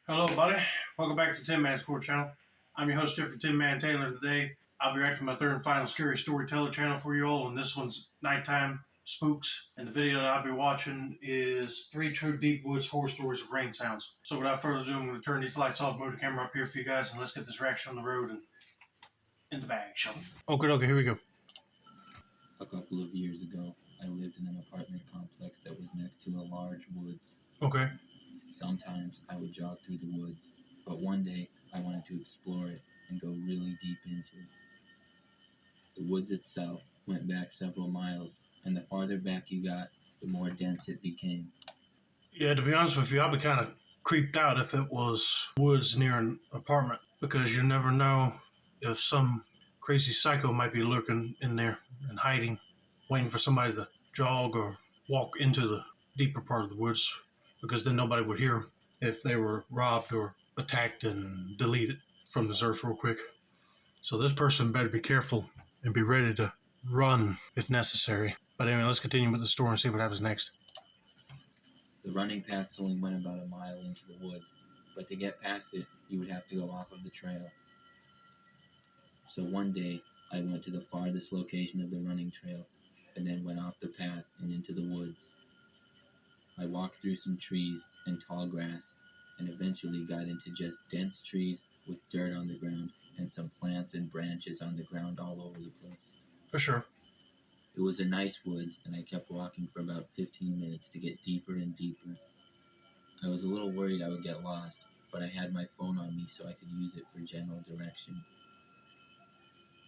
Hello, buddy. Welcome back to Tin Man's Court Channel. I'm your host, Jeffrey Tin Man Taylor. Today, I'll be reacting to my third and final scary storyteller channel for you all, and this one's Night Time Spooks. And the video that I'll be watching is 3 True Deep Woods Horror Stories of Rain Sounds. So without further ado, I'm going to turn these lights off, move the camera up here for you guys, and let's get this reaction on the road and in the bag, shall we? Okay, here we go. A couple of years ago, I lived in an apartment complex that was next to a large woods. Okay. Sometimes I would jog through the woods, but one day I wanted to explore it and go really deep into it. The woods itself went back several miles, and the farther back you got, the more dense it became. Yeah, to be honest with you, I'd be kind of creeped out if it was woods near an apartment, because you never know if some crazy psycho might be lurking in there and hiding, waiting for somebody to jog or walk into the deeper part of the woods, because then nobody would hear if they were robbed or attacked and deleted from this earth real quick. So this person better be careful and be ready to run if necessary. But anyway, let's continue with the story and see what happens next. The running paths only went about a mile into the woods, but to get past it, you would have to go off of the trail. So one day, I went to the farthest location of the running trail, and then went off the path and into the woods. I walked through some trees and tall grass, and eventually got into just dense trees with dirt on the ground and some plants and branches on the ground all over the place. For sure. It was a nice woods, and I kept walking for about 15 minutes to get deeper and deeper. I was a little worried I would get lost, but I had my phone on me so I could use it for general direction.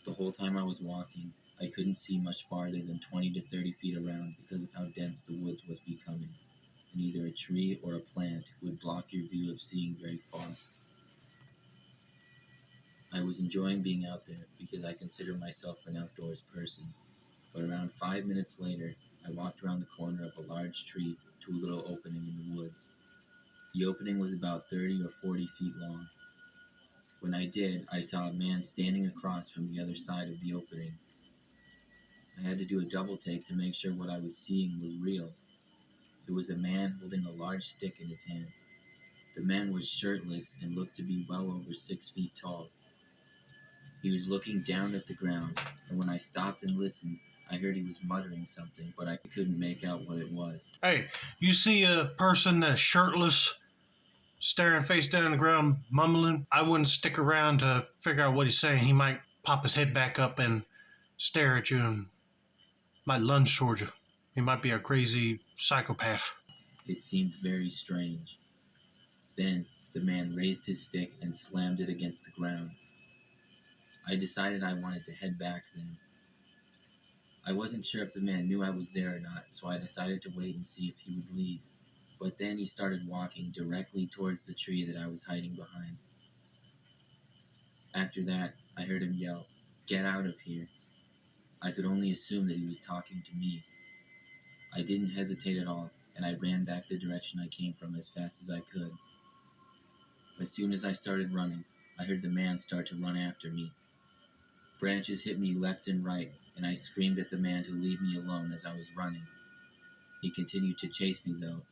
The whole time I was walking, I couldn't see much farther than 20 to 30 feet around because of how dense the woods was becoming, and either a tree or a plant would block your view of seeing very far. I was enjoying being out there because I consider myself an outdoors person, but around 5 minutes later, I walked around the corner of a large tree to a little opening in the woods. The opening was about 30 or 40 feet long. When I did, I saw a man standing across from the other side of the opening. I had to do a double take to make sure what I was seeing was real. It was a man holding a large stick in his hand. The man was shirtless and looked to be well over 6 feet tall. He was looking down at the ground, and when I stopped and listened, I heard he was muttering something, but I couldn't make out what it was. Hey, you see a person that's shirtless, staring face down on the ground, mumbling? I wouldn't stick around to figure out what he's saying. He might pop his head back up and stare at you and might lunge towards you. He might be a crazy psychopath. It seemed very strange. Then the man raised his stick and slammed it against the ground. I decided I wanted to head back then. I wasn't sure if the man knew I was there or not, so I decided to wait and see if he would leave. But then he started walking directly towards the tree that I was hiding behind. After that, I heard him yell, "Get out of here." I could only assume that he was talking to me. I didn't hesitate at all, and I ran back the direction I came from as fast as I could. As soon as I started running, I heard the man start to run after me. Branches hit me left and right, and I screamed at the man to leave me alone as I was running. He continued to chase me, though.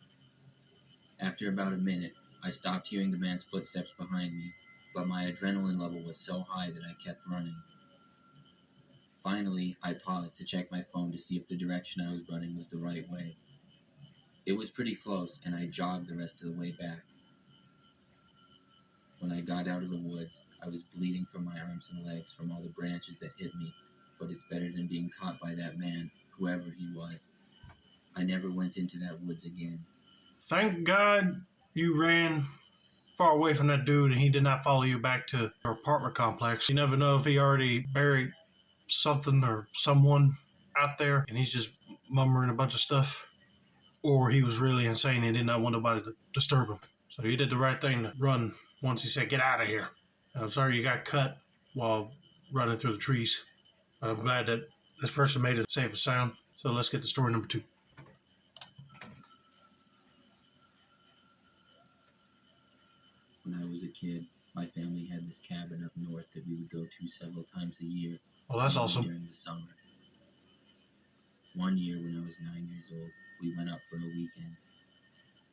After about a minute, I stopped hearing the man's footsteps behind me, but my adrenaline level was so high that I kept running. Finally, I paused to check my phone to see if the direction I was running was the right way. It was pretty close, and I jogged the rest of the way back. When I got out of the woods, I was bleeding from my arms and legs from all the branches that hit me, but it's better than being caught by that man, whoever he was. I never went into that woods again. Thank God you ran far away from that dude and he did not follow you back to your apartment complex. You never know if he already buried something or someone out there and he's just murmuring a bunch of stuff, or he was really insane and did not want nobody to disturb him. So you did the right thing to run once he said, "Get out of here." And I'm sorry you got cut while running through the trees, but I'm glad that this person made it safe and sound. So let's get to story number 2. When I was a kid, my family had this cabin up north that we would go to several times a year. Well, that's awesome. During the summer. One year when I was 9 years old, we went up for a weekend.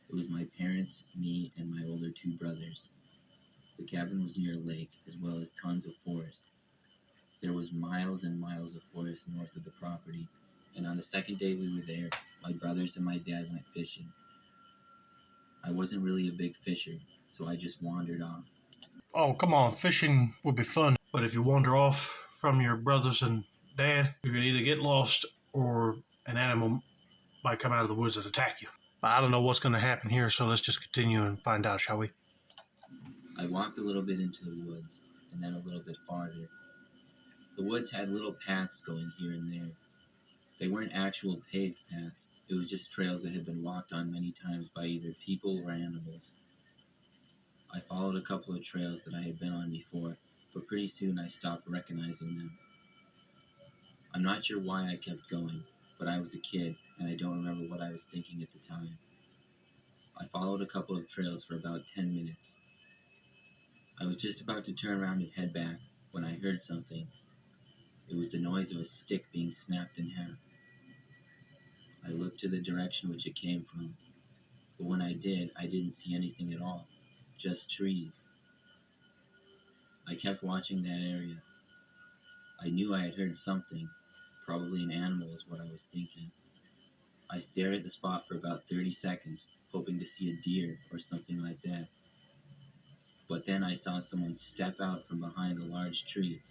It was my parents, me, and my older two brothers. The cabin was near a lake, as well as tons of forest. There was miles and miles of forest north of the property, and on the second day we were there, my brothers and my dad went fishing. I wasn't really a big fisher, so I just wandered off. Oh, come on, fishing would be fun. But if you wander off from your brothers and dad, you could either get lost or an animal might come out of the woods and attack you. But I don't know what's going to happen here, so let's just continue and find out, shall we? I walked a little bit into the woods, and then a little bit farther. The woods had little paths going here and there. They weren't actual paved paths, it was just trails that had been walked on many times by either people or animals. I followed a couple of trails that I had been on before, but pretty soon I stopped recognizing them. I'm not sure why I kept going, but I was a kid and I don't remember what I was thinking at the time. I followed a couple of trails for about 10 minutes. I was just about to turn around and head back when I heard something. It was the noise of a stick being snapped in half. I looked to the direction which it came from, but when I did, I didn't see anything at all, just trees. I kept watching that area. I knew I had heard something, probably an animal is what I was thinking. I stared at the spot for about 30 seconds, hoping to see a deer or something like that. But then I saw someone step out from behind a large tree.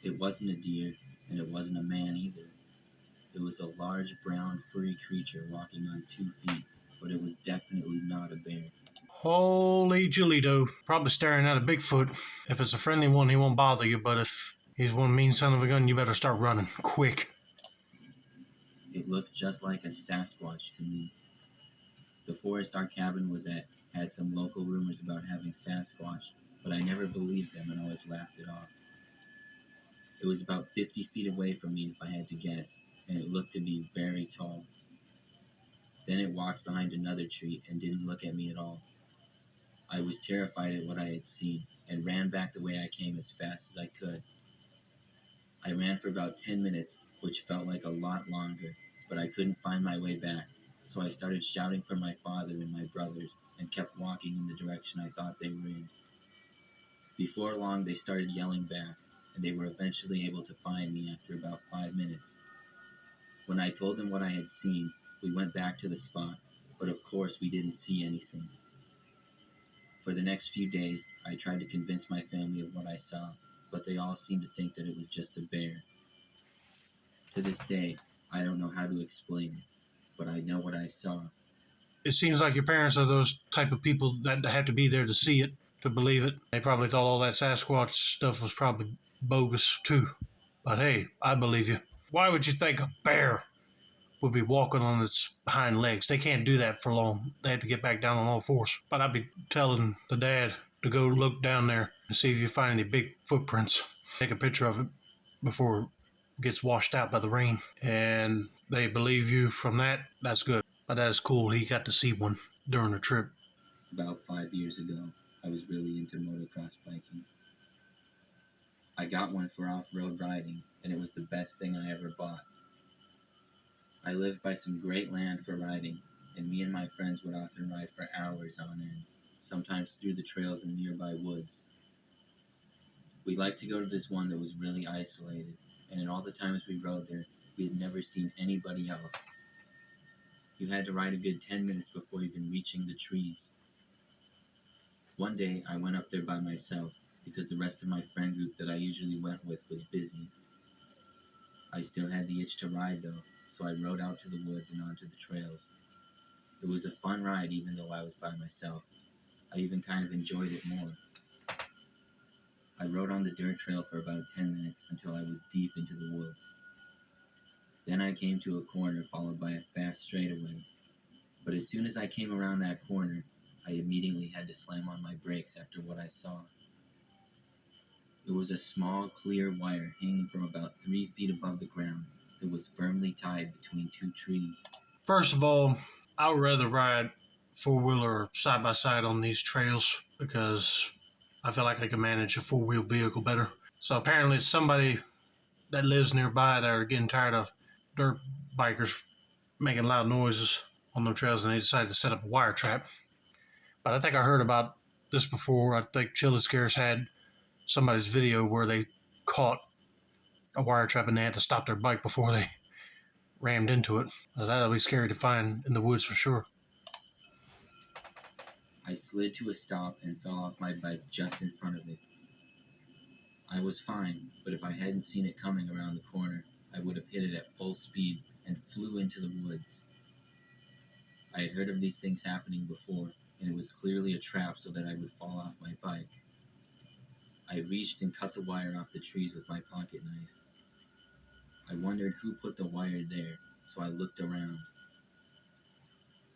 It wasn't a deer, and it wasn't a man either. It was a large brown furry creature walking on 2 feet, but it was definitely not a bear. Holy Julito. Probably staring at a Bigfoot. If it's a friendly one, he won't bother you, but if he's one mean son of a gun, you better start running. Quick. It looked just like a Sasquatch to me. The forest our cabin was at had some local rumors about having Sasquatch, but I never believed them and always laughed it off. It was about 50 feet away from me if I had to guess, and it looked to be very tall. Then it walked behind another tree and didn't look at me at all. I was terrified at what I had seen and ran back the way I came as fast as I could. I ran for about 10 minutes, which felt like a lot longer, but I couldn't find my way back, so I started shouting for my father and my brothers and kept walking in the direction I thought they were in. Before long, they started yelling back, and they were eventually able to find me after about 5 minutes. When I told them what I had seen, we went back to the spot, but of course we didn't see anything. For the next few days, I tried to convince my family of what I saw, but they all seemed to think that it was just a bear. To this day, I don't know how to explain it, but I know what I saw. It seems like your parents are those type of people that have to be there to see it, to believe it. They probably thought all that Sasquatch stuff was probably bogus too. But hey, I believe you. Why would you think a bear would be walking on its hind legs? They can't do that for long. They have to get back down on all fours. But I'd be telling the dad to go look down there and see if you find any big footprints. Take a picture of it before it gets washed out by the rain. And they believe you from that, that's good. But that is cool. He got to see one during the trip. About 5 years ago, I was really into motocross biking. I got one for off-road riding, and it was the best thing I ever bought. I lived by some great land for riding, and me and my friends would often ride for hours on end, sometimes through the trails in nearby woods. We liked to go to this one that was really isolated, and in all the times we rode there, we had never seen anybody else. You had to ride a good 10 minutes before even reaching the trees. One day, I went up there by myself because the rest of my friend group that I usually went with was busy. I still had the itch to ride though, so I rode out to the woods and onto the trails. It was a fun ride even though I was by myself. I even kind of enjoyed it more. I rode on the dirt trail for about 10 minutes until I was deep into the woods. Then I came to a corner followed by a fast straightaway. But as soon as I came around that corner, I immediately had to slam on my brakes after what I saw. It was a small, clear wire hanging from about 3 feet above the ground that was firmly tied between two trees. First of all, I would rather ride four-wheeler side by side on these trails because I feel like I can manage a four-wheel vehicle better. So apparently it's somebody that lives nearby that are getting tired of dirt bikers making loud noises. on them trails, and they decided to set up a wire trap. But I think I heard about this before. I think Chili Scares had somebody's video where they caught a wire trap and they had to stop their bike before they rammed into it. That'll be scary to find in the woods for sure. I slid to a stop and fell off my bike just in front of it. I was fine, but if I hadn't seen it coming around the corner, I would have hit it at full speed and flew into the woods. I had heard of these things happening before, and it was clearly a trap so that I would fall off my bike. I reached and cut the wire off the trees with my pocket knife. I wondered who put the wire there, so I looked around.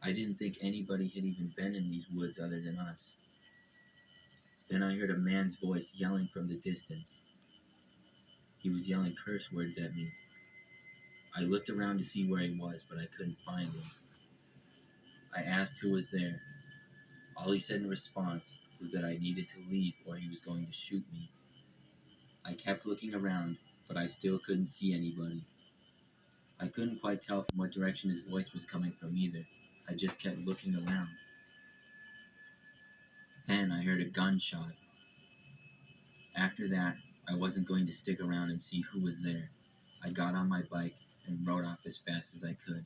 I didn't think anybody had even been in these woods other than us. Then I heard a man's voice yelling from the distance. He was yelling curse words at me. I looked around to see where he was, but I couldn't find him. I asked who was there. All he said in response was that I needed to leave or he was going to shoot me. I kept looking around, but I still couldn't see anybody. I couldn't quite tell from what direction his voice was coming from either. I just kept looking around. Then I heard a gunshot. After that, I wasn't going to stick around and see who was there. I got on my bike and rode off as fast as I could.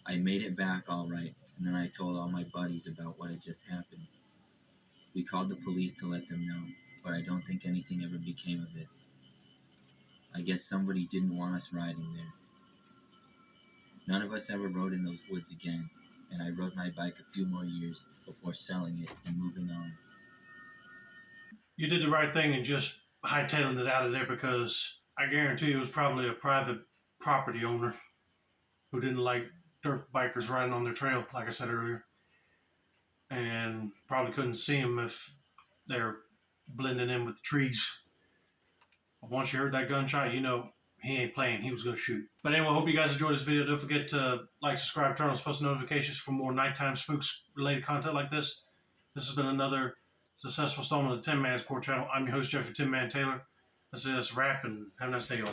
I made it back all right, and then I told all my buddies about what had just happened. We called the police to let them know, but I don't think anything ever became of it. I guess somebody didn't want us riding there. None of us ever rode in those woods again, and I rode my bike a few more years before selling it and moving on. You did the right thing and just hightailing it out of there, because I guarantee it was probably a private property owner who didn't like dirt bikers riding on their trail, like I said earlier, and probably couldn't see them if they're blending in with the trees. But once you heard that gunshot, you know he ain't playing. He was going to shoot. But anyway, I hope you guys enjoyed this video. Don't forget to like, subscribe, turn on post notifications for more Nighttime Spooks related content like this. This has been another successful installment of the Tin Man Sport channel. I'm your host, Jeffrey Tin Man Taylor. That's a wrap, and have a nice day, y'all.